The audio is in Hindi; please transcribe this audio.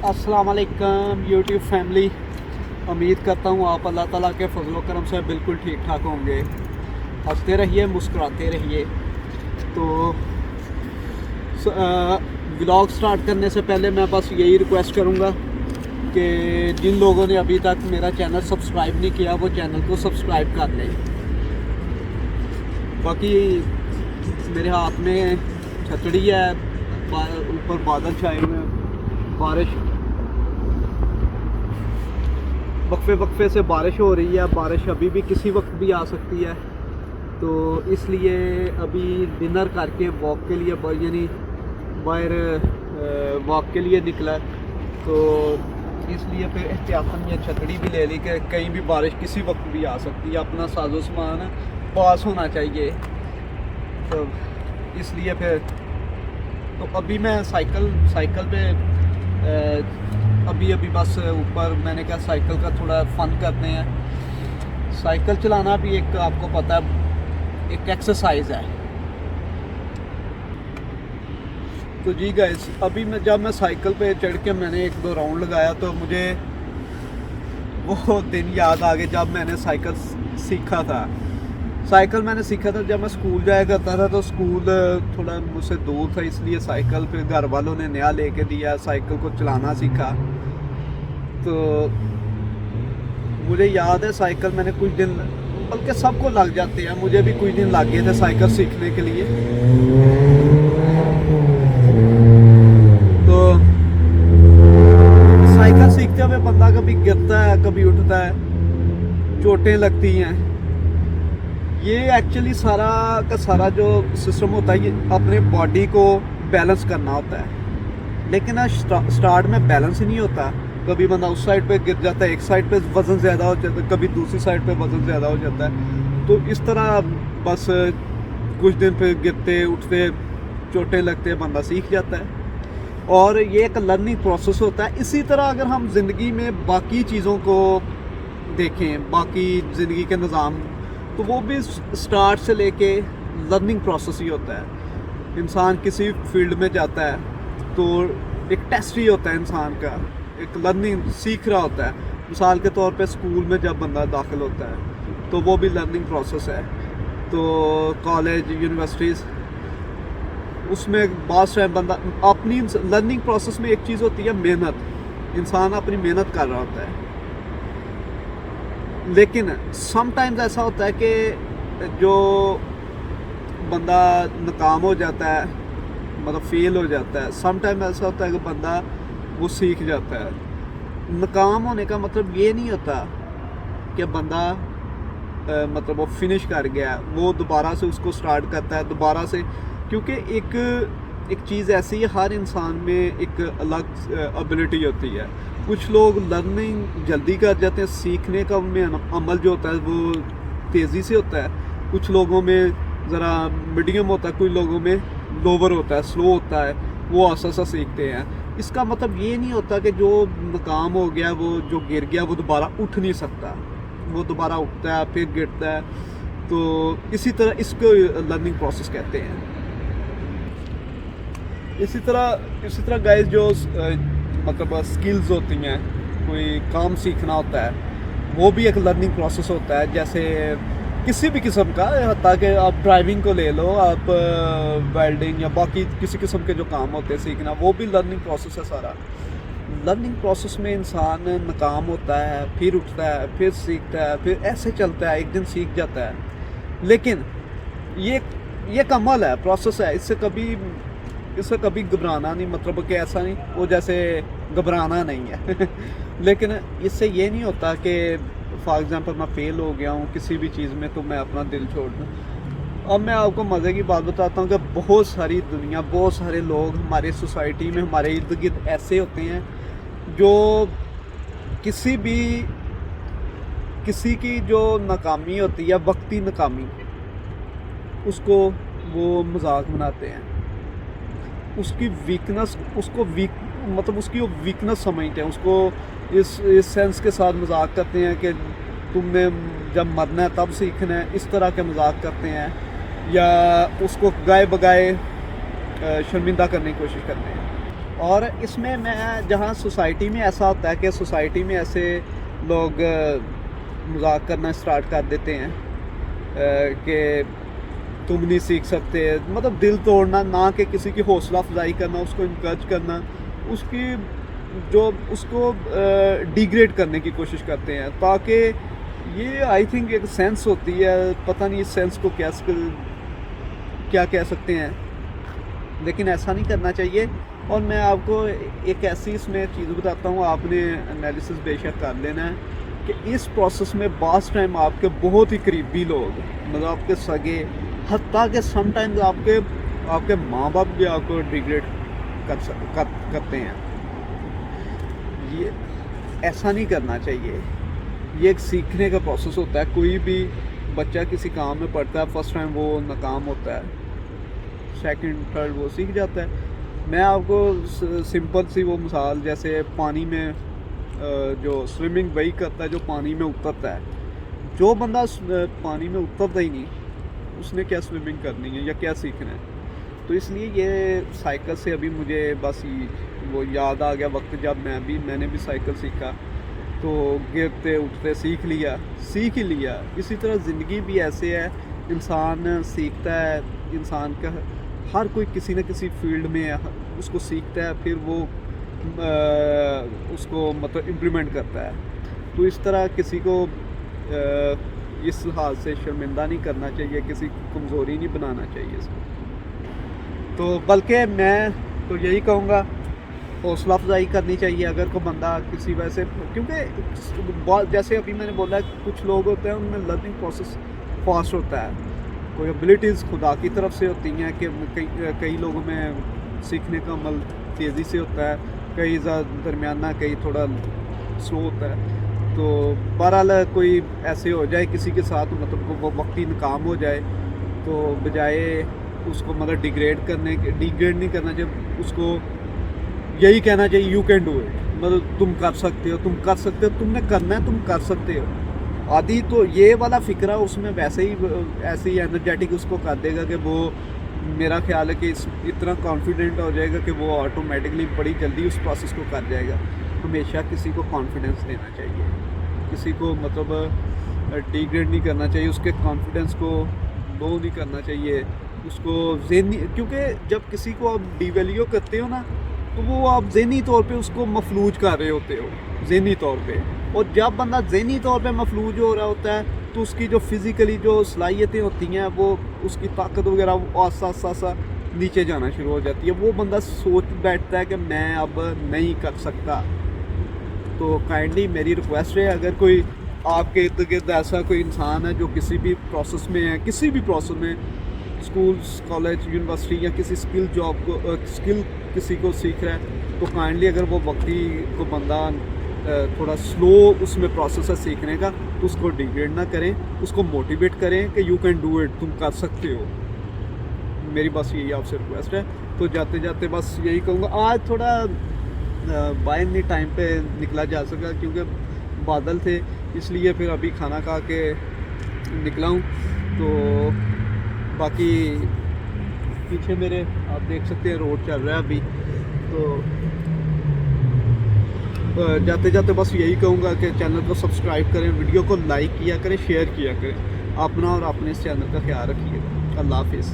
अस्सलाम वालेकुम यूट्यूब फैमिली। उम्मीद करता हूँ आप अल्लाह ताला के फजल करम से बिल्कुल ठीक ठाक होंगे। हंसते रहिए, मुस्कुराते रहिए। तो व्लॉग स्टार्ट करने से पहले मैं बस यही रिक्वेस्ट करूँगा कि जिन लोगों ने अभी तक मेरा चैनल सब्सक्राइब नहीं किया वो चैनल को सब्सक्राइब कर लें। बाकी मेरे हाथ में छतड़ी है, ऊपर बादल छाए हुए हैं, बारिश वक्फे से बारिश हो रही है। बारिश अभी भी किसी वक्त भी आ सकती है, तो इसलिए अभी डिनर करके वॉक के लिए यानी बाहर वॉक के लिए निकला, तो इसलिए फिर एहतियातन ये छतरी भी ले ली कि कहीं भी बारिश किसी वक्त भी आ सकती है, अपना साजो सामान पास होना चाहिए। तो इसलिए फिर तो अभी मैं साइकिल पे अभी बस ऊपर मैंने कहा साइकिल का थोड़ा फ़न करते हैं। साइकिल चलाना भी एक आपको पता है एक एक्सरसाइज है। तो जी गाइस, अभी जब मैं साइकिल पे चढ़ के मैंने 1-2 राउंड लगाया तो मुझे वो दिन याद आ गए जब मैंने साइकिल सीखा था। साइकिल मैंने सीखा था जब मैं स्कूल जाया करता था, तो स्कूल थोड़ा मुझसे दूर था, इसलिए साइकिल पे घर वालों ने नया लेके दिया, साइकिल को चलाना सीखा। तो मुझे याद है साइकिल मैंने कुछ दिन, बल्कि सबको लग जाते हैं, मुझे भी कुछ दिन लग गए थे साइकिल सीखने के लिए। तो साइकिल सीखते हुए बंदा कभी गिरता है, कभी उठता है, चोटें लगती हैं। ये एक्चुअली सारा का सारा जो सिस्टम होता है ये अपने बॉडी को बैलेंस करना होता है, लेकिन स्टार्ट में बैलेंस ही नहीं होता। कभी बंदा उस साइड पे गिर जाता है, एक साइड पे वज़न ज़्यादा हो जाता है, कभी दूसरी साइड पे वज़न ज़्यादा हो जाता है। तो इस तरह बस कुछ दिन पे गिरते उठते चोटें लगते बंदा सीख जाता है, और ये एक लर्निंग प्रोसेस होता है। इसी तरह अगर हम ज़िंदगी में बाकी चीज़ों को देखें, बाकी ज़िंदगी के निज़ाम, तो वो भी स्टार्ट से लेके लर्निंग प्रोसेस ही होता है। इंसान किसी फील्ड में जाता है तो एक टेस्ट ही होता है इंसान का, एक लर्निंग सीख रहा होता है। मिसाल के तौर पे स्कूल में जब बंदा दाखिल होता है तो वो भी लर्निंग प्रोसेस है। तो कॉलेज, यूनिवर्सिटीज़, उसमें बहुत टाइम बंदा अपनी लर्निंग प्रोसेस में एक चीज़ होती है मेहनत। इंसान अपनी मेहनत कर रहा होता है, लेकिन समटाइम्स ऐसा होता है कि जो बंदा नाकाम हो जाता है, मतलब फेल हो जाता है। समटाइम ऐसा होता है कि बंदा वो सीख जाता है। नाकाम होने का मतलब ये नहीं होता कि बंदा मतलब वो फिनिश कर गया, वो दोबारा से उसको स्टार्ट करता है दोबारा से, क्योंकि एक चीज़ ऐसी है, हर इंसान में एक अलग एबिलिटी होती है। कुछ लोग लर्निंग जल्दी कर जाते हैं, सीखने का उनमें अमल जो होता है वो तेज़ी से होता है। कुछ लोगों में ज़रा मीडियम होता है, कुछ लोगों में लोअर होता है, स्लो होता है, वो आसा सीखते हैं। इसका मतलब ये नहीं होता कि जो नाकाम हो गया, वो जो गिर गया, वो दोबारा उठ नहीं सकता। वो दोबारा उठता है, फिर गिरता है। तो इसी तरह इसको लर्निंग प्रोसेस कहते हैं। इसी तरह गाइस, जो मतलब स्किल्स होती हैं, कोई काम सीखना होता है, वो भी एक लर्निंग प्रोसेस होता है। जैसे किसी भी किस्म का, ताकि आप ड्राइविंग को ले लो, आप वेल्डिंग या बाकी किसी किस्म के जो काम होते हैं सीखना, वो भी लर्निंग प्रोसेस है सारा। लर्निंग प्रोसेस में इंसान नाकाम होता है, फिर उठता है, फिर सीखता है, फिर ऐसे चलता है, एक दिन सीख जाता है। लेकिन ये एक अमल है, प्रोसेस है। इससे कभी घबराना नहीं, मतलब कि ऐसा नहीं वो जैसे घबराना नहीं है लेकिन इससे ये नहीं होता कि फॉर एग्ज़ाम्पल मैं फ़ेल हो गया हूँ किसी भी चीज़ में तो मैं अपना दिल छोड़ दूँ। अब मैं आपको मज़े की बात बताता हूँ कि बहुत सारी दुनिया, बहुत सारे लोग हमारी सोसाइटी में, हमारे इर्द गिर्द ऐसे होते हैं जो किसी की जो नाकामी होती है, वक्ती नाकामी, उसको वो मजाक बनाते हैं। उसकी वीकनेस, मतलब उसकी वो वीकनेस समझते हैं, उसको इस सेंस के साथ मजाक करते हैं कि तुमने जब मरना है तब सीखना है, इस तरह के मजाक करते हैं, या उसको गाए बगाए शर्मिंदा करने की कोशिश करते हैं। और इसमें मैं जहाँ सोसाइटी में ऐसा होता है कि सोसाइटी में ऐसे लोग मजाक करना स्टार्ट कर देते हैं कि तुम नहीं सीख सकते, मतलब दिल तोड़ना, ना कि किसी की हौसला अफजाई करना, उसको इनकरेज करना, उसकी जो उसको डिग्रेड करने की कोशिश करते हैं, ताकि ये आई थिंक एक सेंस होती है, पता नहीं इस सेंस को क्या कह सकते हैं, लेकिन ऐसा नहीं करना चाहिए। और मैं आपको एक ऐसी इसमें चीज़ बताता हूँ, आपने एनालिसिस बेशक कर लेना है कि इस प्रोसेस में बास टाइम आपके बहुत ही करीबी लोग, मतलब आपके सगे, हत्ता के समटाइम्स आपके माँ बाप भी आपको डिग्रेड करते हैं। ये ऐसा नहीं करना चाहिए। ये एक सीखने का प्रोसेस होता है। कोई भी बच्चा किसी काम में पढ़ता है, फर्स्ट टाइम वो नाकाम होता है, सेकंड थर्ड वो सीख जाता है। मैं आपको सिंपल सी वो मिसाल, जैसे पानी में जो स्विमिंग वही करता है जो पानी में उतरता है। जो बंदा पानी में उतरता ही नहीं, उसने क्या स्विमिंग करनी है या क्या सीखना है। तो इसलिए ये साइकिल से अभी मुझे बस वो याद आ गया वक्त जब मैंने भी साइकिल सीखा, तो गिरते उठते सीख ही लिया। इसी तरह ज़िंदगी भी ऐसे है, इंसान सीखता है, इंसान का हर कोई किसी न किसी फील्ड में उसको सीखता है, फिर वो उसको मतलब इम्प्लीमेंट करता है। तो इस तरह किसी को इस लिहाज से शर्मिंदा नहीं करना चाहिए, किसी की कमज़ोरी नहीं बनाना चाहिए इसको। तो बल्कि मैं तो यही कहूँगा, हौसला अफजाई करनी चाहिए अगर कोई बंदा किसी वजह से, क्योंकि जैसे अभी मैंने बोला कुछ लोग होते हैं उनमें लर्निंग प्रोसेस फास्ट होता है, कोई एबिलिटीज़ खुदा की तरफ से होती हैं कि कई लोगों में सीखने का अमल तेज़ी से होता है, कई दरमियाना, कई थोड़ा स्लो होता है। तो बहरहाल कोई ऐसे हो जाए किसी के साथ, मतलब वो वक्ती नाकाम हो जाए, तो बजाय उसको मतलब डिग्रेड नहीं करना चाहिए, उसको यही कहना चाहिए यू कैन डू इट, मतलब तुम कर सकते हो, तुमने करना है, तुम कर सकते हो। आदि तो ये वाला फ़िक्रा उसमें वैसे ही ऐसे ही एनर्जेटिक उसको कर देगा कि वो, मेरा ख्याल है कि इतना कॉन्फिडेंट हो जाएगा कि वो ऑटोमेटिकली बड़ी जल्दी उस प्रोसेस को कर जाएगा। हमेशा किसी को कॉन्फिडेंस देना चाहिए, किसी को मतलब डिग्रेड नहीं करना चाहिए, उसके कॉन्फिडेंस को लो नहीं करना चाहिए, उसको ज़हनी, क्योंकि जब किसी को आप डिवैल्यू करते हो ना, तो वो आप ज़हनी तौर पे उसको मफलूज कर रहे होते हो, ज़हनी तौर पे। और जब बंदा ज़हनी तौर पे मफलूज हो रहा होता है, तो उसकी जो फिज़िकली जो सलाहियतें होती हैं, वो उसकी ताकत वगैरह आसा नीचे जाना शुरू हो जाती है। वो बंदा सोच बैठता है कि मैं अब नहीं कर सकता। तो काइंडली मेरी रिक्वेस्ट है, अगर कोई आपके इर्द गिर्द ऐसा कोई इंसान है जो किसी भी प्रोसेस में है, किसी भी प्रोसेस में, स्कूल्स, कॉलेज, यूनिवर्सिटी या किसी स्किल किसी को सीख रहा है, तो काइंडली अगर वो वक्ती को बंदा थोड़ा स्लो उसमें प्रोसेस है सीखने का, तो उसको डिग्रेड ना करें, उसको मोटिवेट करें कि यू कैन डू इट, तुम कर सकते हो। मेरी बस यही आपसे रिक्वेस्ट है। तो जाते जाते बस यही कहूँगा, आज थोड़ा बाय नहीं टाइम पे निकला जा सका क्योंकि बादल थे, इसलिए फिर अभी खाना खा के निकला हूँ। तो बाकी पीछे मेरे आप देख सकते हैं रोड चल रहा है अभी। तो जाते जाते बस यही कहूँगा कि चैनल को सब्सक्राइब करें, वीडियो को लाइक किया करें, शेयर किया करें। अपना और अपने इस चैनल का ख्याल रखिएगा। अल्लाह हाफिज़।